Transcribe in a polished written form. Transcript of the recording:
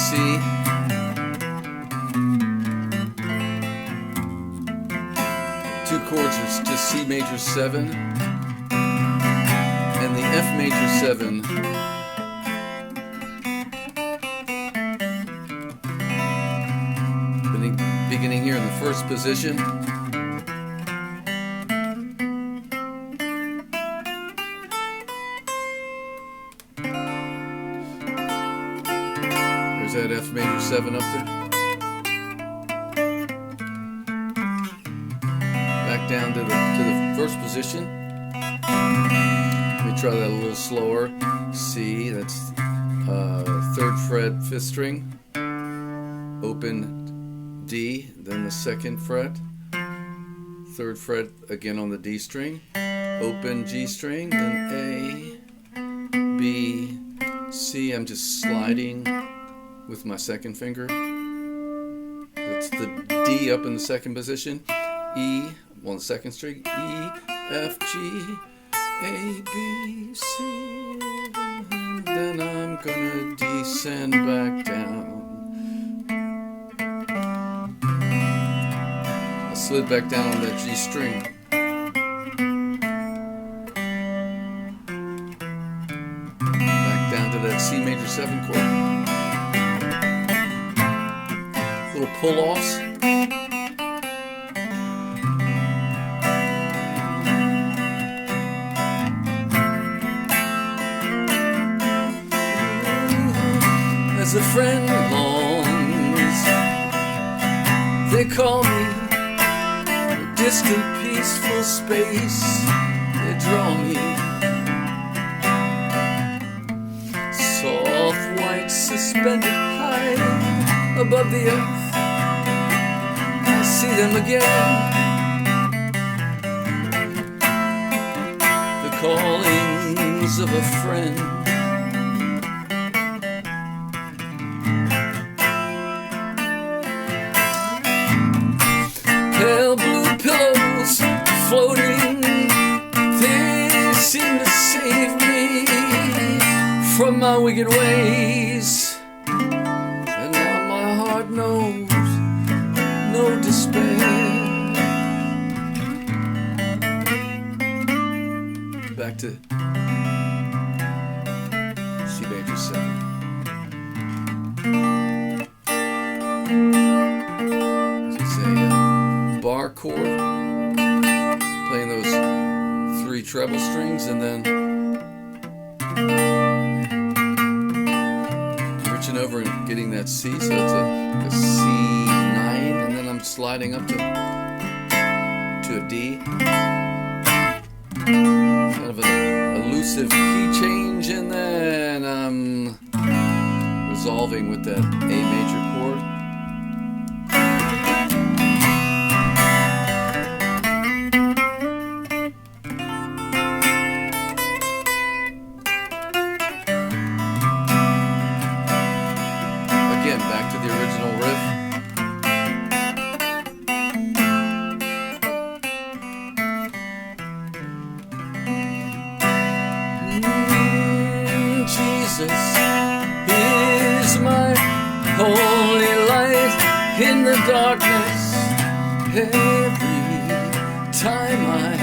C. Two chords are just C major 7 and the F major 7. Beginning here in the first position. There's that F major 7 up there. Back down to the first position. Let me try that a little slower. C, that's 3rd fret, 5th string. Open D, then the 2nd fret. 3rd fret again on the D string. Open G string, then A, B, C. I'm just sliding with my 2nd finger. That's the D up in the 2nd position. E on the 2nd string. E, F, G, A, B, C. Then I'm gonna descend back down. I slid back down on that G string. Back down to that C major 7 chord. Little pull-offs. As a friend longs, they call me a distant, peaceful space. They draw me soft white, suspended high above the earth. I see them again. The callings of a friend. Pale blue pillows floating, they seem to save me from my wicked ways. And now my heart knows no despair. Back to C major 7. Bar chord, playing those 3 treble strings, and then reaching over and getting that C, so it's a C9, and then I'm sliding up to a D. Kind of an elusive key change, and then I'm resolving with that A major chord. Back to the original riff. Jesus is my holy light in the darkness. Every time I